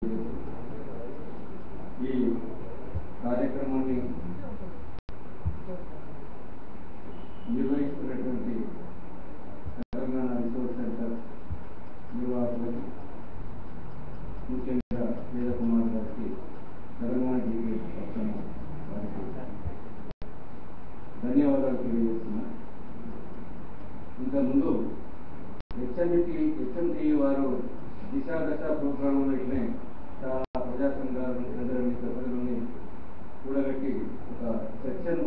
ఈ కార్యక్రమాన్ని నిర్వహిస్తున్నటువంటి తెలంగాణ రిసోర్స్ సెంటర్ నిర్వాహకులకు, ముఖ్యంగా వేదకుమార్ గారికి, తెలంగాణ డిబేట్ పక్షాన వారికి ధన్యవాదాలు తెలియజేస్తున్నా. ఇంతకుముందు హెచ్ఎంటీ వారు దిశ దశ ప్రోగ్రాంలో ఇట్లనే చాలా ప్రజా సంఘాలను, కేంద్రాన్ని, ప్రజలని కూడగట్టి ఒక చర్చను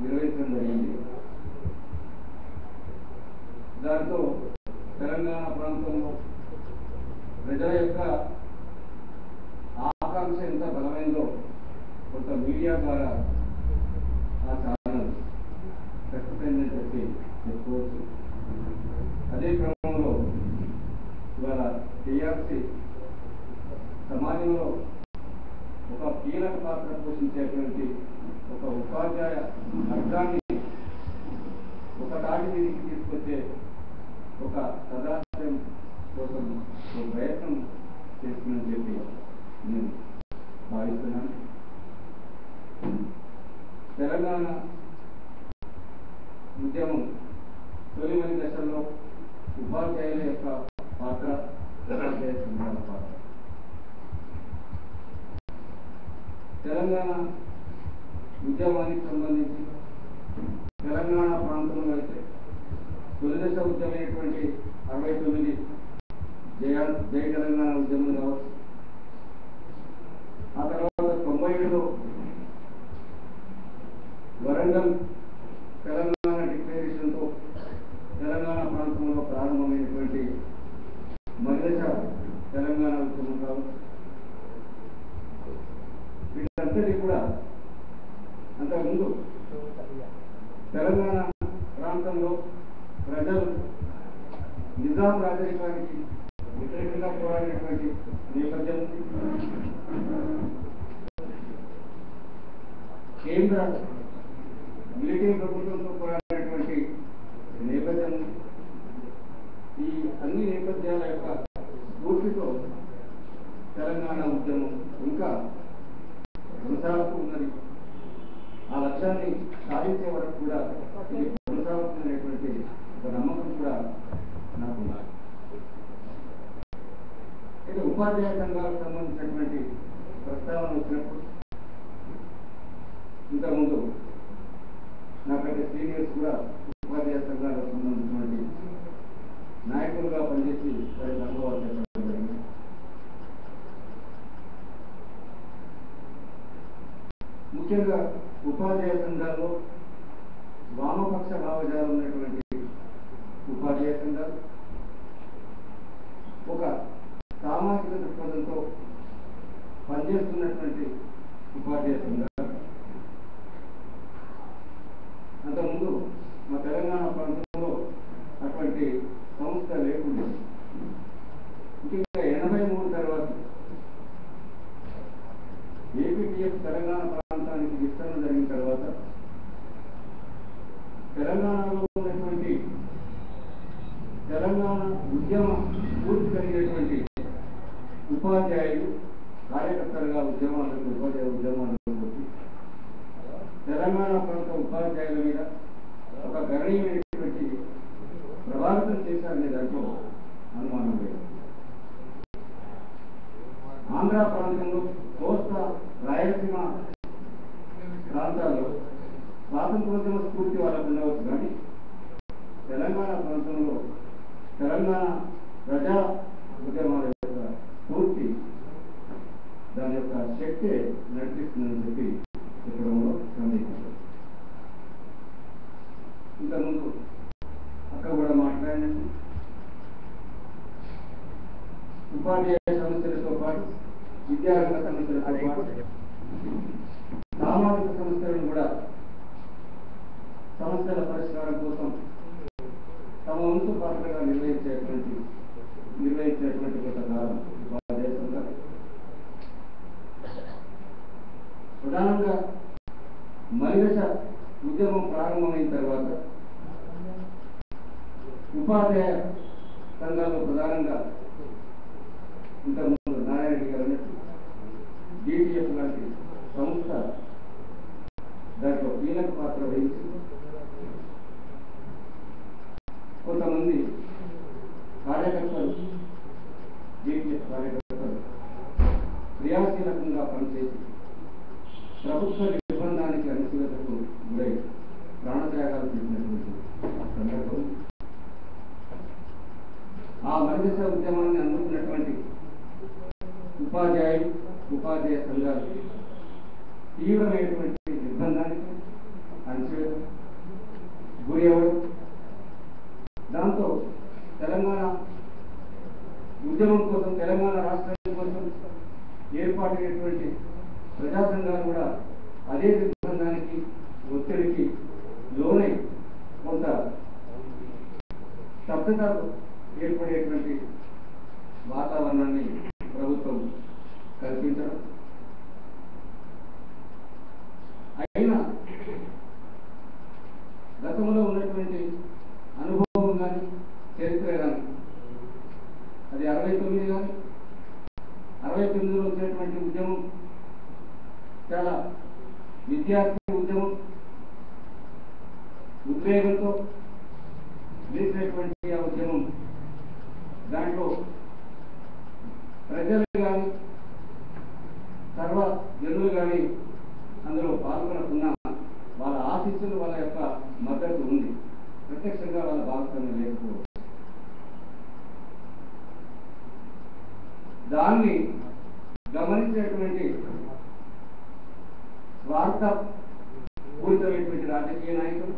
నిర్వహించడం జరిగింది. దాంతో తెలంగాణ ప్రాంతంలో ప్రజల యొక్క ఆకాంక్ష ఎంత బలమైందో కొంత మీడియా ద్వారా ఆ ఛానల్ ఖచ్చితంగా చెప్పుకోవచ్చు. అదే క్రమంలో ఇవాళ టీఆర్సీ సమాజంలో ఒక కీలక పాత్ర పోషించేటువంటి ఒక ఉపాధ్యాయ వర్గాన్ని ఒక తాటి మీదకి తీసుకొచ్చే ఒక సదాశయం కోసం ఒక ప్రయత్నం చేస్తుందని చెప్పి నేను భావిస్తున్నాను. తెలంగాణ ఉద్యమం తొలిమని దశల్లో ఉపాధ్యాయుల యొక్క పాత్ర, ఉపాధ్యాయ సంఘాల పాత్ర, తెలంగాణ ఉద్యమానికి సంబంధించి తెలంగాణ ప్రాంతంలో అయితే తొలి దశ ఉద్యమైనటువంటి 69 జై తెలంగాణ ఉద్యమం కావచ్చు. ఆ తర్వాత 97లో వరంగల్ తెలంగాణ డిక్లరేషన్తో తెలంగాణ ప్రాంతంలో ప్రారంభమైనటువంటి మరిదశ తెలంగాణ ఉద్యమం కావచ్చు. వీటంతటి కూడా అంతకుముందు తెలంగాణ ప్రాంతంలో ప్రజలు నిజాం రాజరికానికి వ్యతిరేకంగా పోరాడినటువంటి నేపథ్యం, కేంద్ర మిలిటరీ ప్రభుత్వంతో పోరాడినటువంటి నేపథ్యం, ఈ అన్ని నేపథ్యాల యొక్క స్ఫూర్తితో తెలంగాణ ఉద్యమం ఇంకా కొనసాగుతూ ఉన్నది. ఆ లక్ష్యాన్ని సాధించే వరకు కూడా ఇది కొనసాగుతున్నటువంటి ఒక నమ్మకం కూడా నాకు ఉన్నది. అయితే ఉపాధ్యాయ సంఘాలకు సంబంధించినటువంటి ప్రస్తావన వచ్చినప్పుడు ఇంతకుముందు నాకంటే సీనియర్స్ కూడా ఉపాధ్యాయ సంఘాలకు సంబంధించినటువంటి నాయకులుగా పనిచేసి వారి అనుభవాలు చెప్పడం జరిగింది. ముఖ్యంగా ఉపాధ్యాయ సంఘాల్లో వామపక్ష భావజాలం ఉన్నటువంటి ఉపాధ్యాయ సంఘాలు, ఒక సామాజిక దృక్పథంతో పనిచేస్తున్నటువంటి ఉపాధ్యాయ సంఘాలు. అంతకుముందు మా తెలంగాణ ప్రాంతంలో అటువంటి సంస్థ లేకుండా, ముఖ్యంగా 83 తర్వాత ఏపీటీఎఫ్ తెలంగాణ ప్రాంతానికి విస్తరణ జరిగిన తర్వాత తెలంగాణలో ఉన్నటువంటి తెలంగాణ ఉద్యమ పూర్తి కలిగినటువంటి ఉపాధ్యాయులు కార్యకర్తలుగా ఉపాధ్యాయ ఉద్యమాలకు వచ్చి తెలంగాణ ప్రాంత ఉపాధ్యాయుల మీద ఒక గణనీయమైనటువంటి ప్రభావితం చేశారనే దాంట్లో అనుమానం లేదు. ఆంధ్ర ప్రాంతంలో, కోస్తా, రాయలసీమ ప్రాంతాల్లో స్వాతంత్రోద్యమ స్ఫూర్తి వాళ్ళకు ఉండవచ్చు, కానీ తెలంగాణ ప్రాంతంలో తెలంగాణ ప్రజా ఉద్యమాల యొక్క స్ఫూర్తి, దాని యొక్క శక్తి నడిపిస్తుందని చెప్పి చెప్పడంలో సందేహించారు. ఇంతకుముందు అక్క కూడా మాట్లాడినట్టు ఉపాధ్యాయ సమస్యలతో పాటు విద్యారంగ సమస్యలతో పాటు సామాజిక సమస్యలను కూడా, సమస్యల పరిష్కారం కోసం తమ వంతు పాత్రగా నిర్వహించేటువంటి కొంతకాలం ఉపాధ్యాయ సంఘాలు ప్రధానంగా మలిదశ ఉద్యమం ప్రారంభమైన తర్వాత ఉపాధ్యాయ సంఘాల్లో ప్రధానంగా ఇంతకుముందు నారాయణ రెడ్డి గారు క్రియాశీలకంగా పనిచేసి ప్రభుత్వ నిర్బంధానికి అణచివేతకు గురై ప్రాణత్యాగాలు చేసినటువంటి సందర్భం. ఆ మలిదశ ఉద్యమాన్ని అందుకున్నటువంటి ఉపాధ్యాయులు, ఉపాధ్యాయ సంఘాలు తీవ్రమైనటువంటి నిర్బంధానికి అణచివేత గురి అవ్వడం, దాంతో తెలంగాణ ఉద్యమం కోసం, తెలంగాణ రాష్ట్రం కోసం ఏర్పాటైనటువంటి ప్రజా సంఘాలు కూడా అదే నిర్బంధానికి, ఒత్తిడికి లోనై కొంత స్తబ్దత ఏర్పడేటువంటి వాతావరణాన్ని ప్రభుత్వం కల్పించడం. అయినా గతంలో ఉన్నటువంటి అనుభవం కానీ, చరిత్ర కానీ, అది 69 కానీ 69లో వచ్చినటువంటి ఉద్యమం చాలా విద్యార్థి ఉద్యమం, ఉద్వేగంతో వేసినటువంటి ఆ ఉద్యమం, దాంట్లో ప్రజలు కానీ సర్వ జనులు కానీ అందులో పాల్గొనకున్న వాళ్ళ ఆశీస్సులు, వాళ్ళ యొక్క మద్దతు ఉంది. ప్రత్యక్షంగా వాళ్ళ భాగస్వామ్యం లేకపోవచ్చు. దాన్ని గమనించినటువంటి స్వార్థ పూరితమైనటువంటి రాజకీయ నాయకులు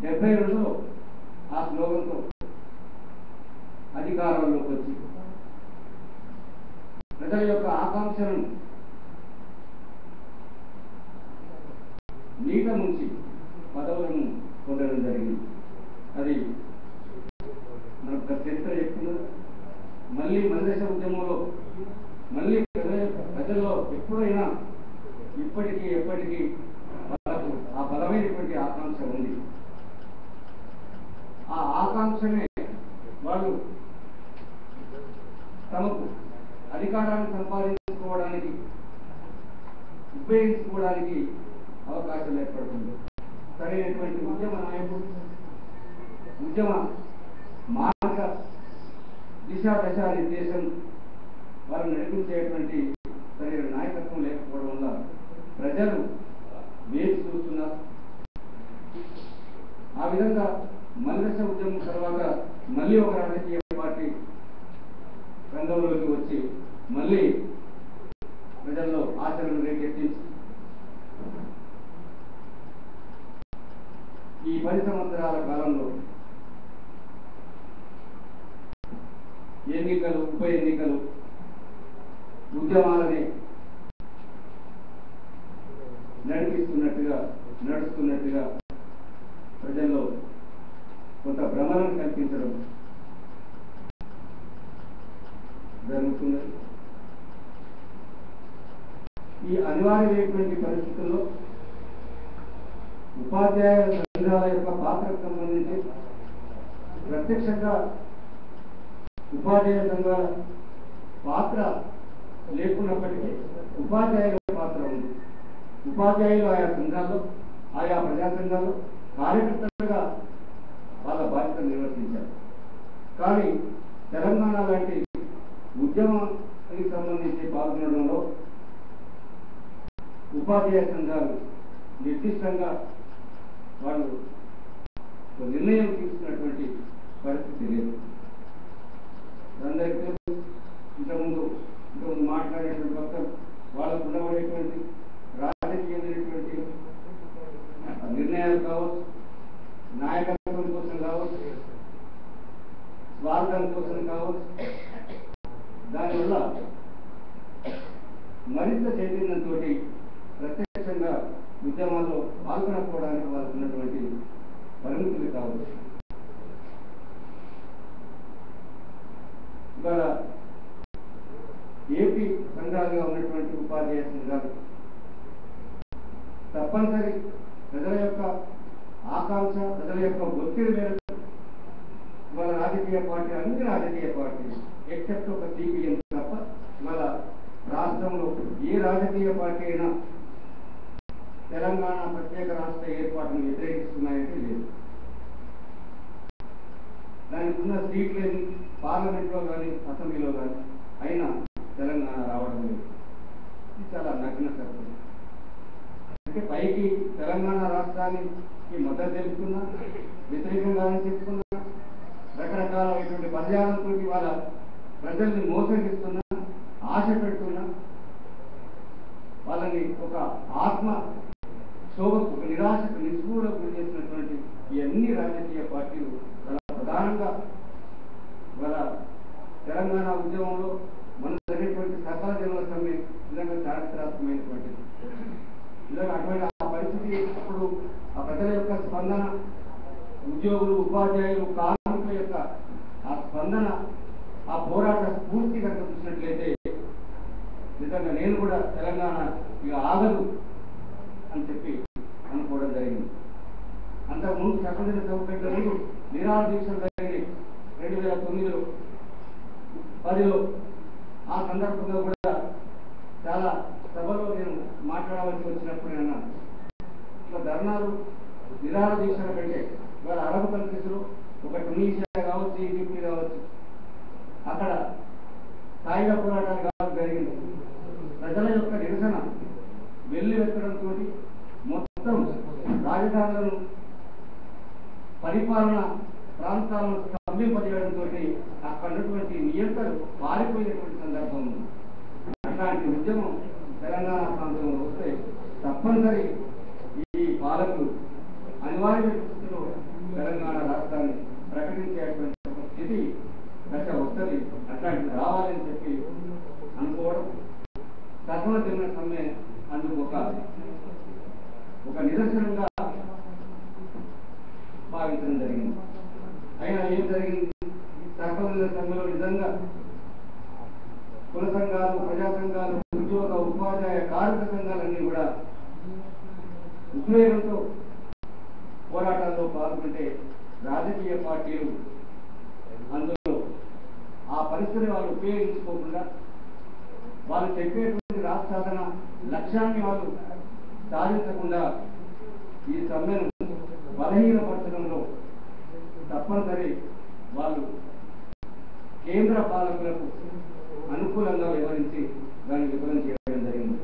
72లో ఆ స్లోగన్తో అధికారంలోకి వచ్చి ప్రజల యొక్క ఆకాంక్షలను నీట ముంచి పదవులను పొందడం జరిగింది. అది మనకు చరిత్ర చెప్తున్నది. మళ్ళీ మలిదశ ఉద్యమంలో మళ్ళీ ప్రజల్లో ఎప్పుడైనా ఇప్పటికీ ఎప్పటికీ వాళ్ళకు ఆ బలమైనటువంటి ఆకాంక్ష ఉంది. ఆ ఆకాంక్షనే వాళ్ళు తమకు అధికారాన్ని సంపాదించుకోవడానికి, ఉపయోగించుకోవడానికి అవకాశం ఏర్పడుతుంది. సరైనటువంటి ఉద్యమ నాయకుడు, ఉద్యమ మార్గ దిశా దశ నిర్దేశం వారు నడిపించేటువంటి సరైన నాయకత్వం లేకపోవడం వల్ల ప్రజలు వేచి చూస్తున్నారు. ఆ విధంగా మలిదశ ఉద్యమం తర్వాత మళ్ళీ ఒక రాజకీయ పార్టీ రంగంలోకి వచ్చి మళ్ళీ ప్రజల్లో ఆచరణ రేకెత్తించి ఈ 10 సంవత్సరాల కాలంలో ఎన్నికలు, ఉప ఎన్నికలు, ఉద్యమాలని నడుస్తున్నట్టుగా ప్రజల్లో కొంత భ్రమలను కల్పించడం జరుగుతున్నది. ఈ అనివార్యమైనటువంటి పరిస్థితుల్లో ఉపాధ్యాయ సంఘాల యొక్క పాత్రకు సంబంధించి ప్రత్యక్షంగా ఉపాధ్యాయ సంఘాల పాత్ర లేకున్నప్పటికీ ఉపాధ్యాయుల పాత్ర ఉంది. ఉపాధ్యాయులు ఆయా సంఘాల్లో, ఆయా ప్రజా సంఘాల్లో కార్యకర్తలుగా వాళ్ళ బాధ్యతలు నిర్వర్తించారు. కానీ తెలంగాణ లాంటి ఉద్యమానికి సంబంధించి పాల్గొనడంలో ఉపాధ్యాయ సంఘాలు నిర్దిష్టంగా వాళ్ళు నిర్ణయం తీసుకున్నటువంటి పరిస్థితి లేదు. అందరికీ ఇంతకుముందు మాట్లాడేటువంటి భక్తులు వాళ్ళకు ఉండబడేటువంటి రాజకీయమైనటువంటి నిర్ణయాలు కావచ్చు, నాయకత్వం కోసం కావచ్చు, స్వార్థం కోసం కావచ్చు, దానివల్ల మరింత చైతన్యంతో ప్రత్యక్షంగా ఉద్యమాల్లో పాల్గొనకపోవడానికి వాళ్ళకు ఉన్నటువంటి పరిమితులు కావచ్చు. ఇవాళ ఏపీ సంఘాలుగా ఉన్నటువంటి ఉపాధ్యాయ సంఘాలు తప్పనిసరి ప్రజల యొక్క ఆకాంక్ష, ప్రజల యొక్క ఒత్తిడి మేరకు ఇవాళ రాజకీయ పార్టీ, అన్ని రాజకీయ పార్టీలు ఎక్సెప్ట్ ఒక సిపిఎం తప్ప ఇవాళ రాష్ట్రంలో ఏ రాజకీయ పార్టీ అయినా తెలంగాణ ప్రత్యేక రాష్ట్ర ఏర్పాటును వ్యతిరేకిస్తున్నాయంటే లేదు. దానికి ఉన్న సీట్లేని పార్లమెంట్లో కానీ, అసెంబ్లీలో కానీ అయినా తెలంగాణ రావడం లేదు. రాజ్యాంగానికి మద్దతు తెలుపుతున్నా, వ్యతిరేకంగానే చెప్తున్నా, రకరకాలైనటువంటి పర్యావరణంతో వాళ్ళ ప్రజల్ని మోసగిస్తున్నా, ఆశ పెడుతున్నా, వాళ్ళని ఒక ఆత్మ శోభకు, నిరాశకు, నిస్పృహలకు గురి చేసినటువంటి ఈ అన్ని రాజకీయ పార్టీలు చాలా ప్రధానంగా వాళ్ళ తెలంగాణ ఉద్యమంలో మనం జరిగినటువంటి సకల జనుల సమ్మె నిజంగా చారిత్రాత్మకమైనటువంటిది. నిజంగా అటువంటి ఆ పరిస్థితి అప్పుడు ఆ ప్రజల యొక్క స్పందన, ఉద్యోగులు, ఉపాధ్యాయులు, కార్మికుల యొక్క ఆ స్పందన, ఆ పోరాట స్ఫూర్తి కనుక చూసినట్లయితే నిజంగా నేను కూడా తెలంగాణ ఇక ఆగదు అని చెప్పి అనుకోవడం జరిగింది. అంతకుముందు చట్టదిన సౌకర్యాల ముందు నిరాహార దీక్షలు జరిగినాయి 2009లో 10లో. ఆ సందర్భంగా కూడా చాలా సభలో నేను మాట్లాడవలసి వచ్చినప్పుడు నేను ఇట్లా ధర్నాలు, నిరాహార దీక్షల కంటే ఇవాళ అరబ్ కంట్రీస్లో ఒక టునీషియా కావచ్చు, ఈజిప్ట్ కావచ్చు, అక్కడ సాయుధ పోరాటాలు కావచ్చు జరిగింది. ప్రజల యొక్క నిరసన వెల్లువెత్తడంతో మొత్తం రాజధానులను, పరిపాలన ప్రాంతాలను స్తంభింపజేయడంతో అక్కడ ఉన్నటువంటి నియంత్రణలు పారిపోయినటువంటి సందర్భం ఉంది. అట్లాంటి ఉద్యమం తెలంగాణ ప్రాంతంలో వస్తే తప్పనిసరి ఈ పాలకులు అనివార్య పరిస్థితిలో తెలంగాణ రాష్ట్రాన్ని ప్రకటించేటువంటి ఒక స్థితి దశ వస్తుంది. అట్లాంటిది రావాలని చెప్పి అనుకోవడం, సకల జనుల సమ్మె అందుకు ఒక నిదర్శనంగా భావించడం జరిగింది. అయినా ఏం జరిగింది? సకల జనుల సమ్మెలో నిజంగా కుల సంఘాలు, ప్రజా సంఘాలు, ఉద్యోగ, ఉపాధ్యాయ, కార్మిక సంఘాలన్నీ కూడా ఉద్వేగంతో పోరాటాల్లో పాల్గొంటే రాజకీయ పార్టీలు అందులో ఆ పరిస్థితిని వాళ్ళు ఉపయోగించుకోకుండా, వాళ్ళు చెప్పేటువంటి రాష్ట్ర సాధన లక్ష్యాన్ని వాళ్ళు సాధించకుండా ఈ సమ్మెను బలహీనపరచడంలో తప్పనిసరి వాళ్ళు కేంద్ర పాలకులకు అనుకూలంగా వ్యవహరించి దాన్ని విఫలం చేయడం జరిగింది.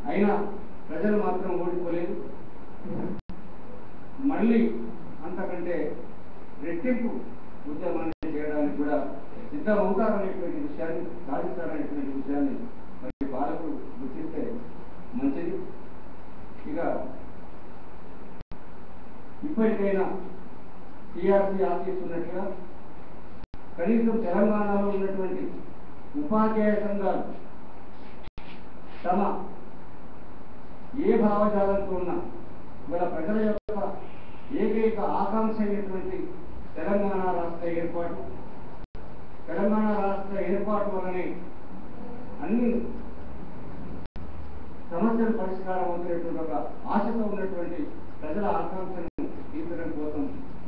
అయినా ప్రజలు మాత్రం ఓడిపోలేదు. మళ్ళీ అంతకంటే రెట్టింపు ఉద్యమాన్ని చేయడానికి కూడా సిద్ధమవుతారనేటువంటి విషయాన్ని, సాధిస్తారనేటువంటి విషయాన్ని మరి పాలకులు గుర్తిస్తే మంచిది. ఇక ఇప్పటికైనా టీఆర్సీ ఆశిస్తున్నట్లుగా కనీసం తెలంగాణలో ఉన్నటువంటి ఉపాధ్యాయ సంఘాలు తమ ఏ భావజాలంతో ఉన్నా ఇవాళ ప్రజల యొక్క ఏకైక ఆకాంక్ష అయినటువంటి తెలంగాణ రాష్ట్ర ఏర్పాటు, తెలంగాణ రాష్ట్ర ఏర్పాటు వలనే అన్ని సమస్యలు పరిష్కారం అవుతున్నటువంటి ఒక ఆశతో ఉన్నటువంటి ప్రజల ఆకాంక్షను తీర్చడం కోసం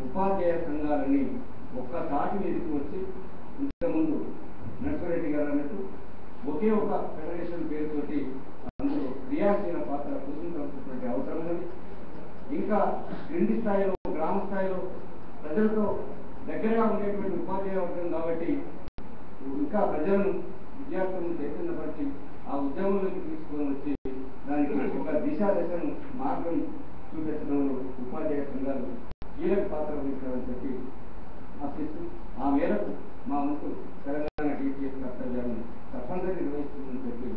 ఉపాధ్యాయ సంఘాలని ఒక్క తాటి మీదకి వచ్చి, ఇంతకుముందు నర్సిరెడ్డి గారు అన్నట్టు ఒకే ఒక ఫెడరేషన్ పేరుతోటి అందులో క్రియాశీల పాత్ర పోషించాల్సినటువంటి అవసరం ఉంది. ఇంకా క్రింది స్థాయిలో, గ్రామ స్థాయిలో ప్రజలతో దగ్గరగా ఉండేటువంటి ఉపాధ్యాయ వర్గం కాబట్టి ఇంకా ప్రజలను, విద్యార్థులను చైతన్యపరిచి ఆ ఉద్యమంలోకి తీసుకొని వచ్చి దానికి ఒక దశను మార్గం చూపించడంలో ఉపాధ్యాయ సంఘాలు కీలక పాత్ర వహించాలని చెప్పి ఆశిస్తూ, ఆ మేరకు మా వంతు తెలంగాణ టీచర్స్ కర్తవ్యాన్ని తప్పనిసరి నిర్వహిస్తుందని చెప్పి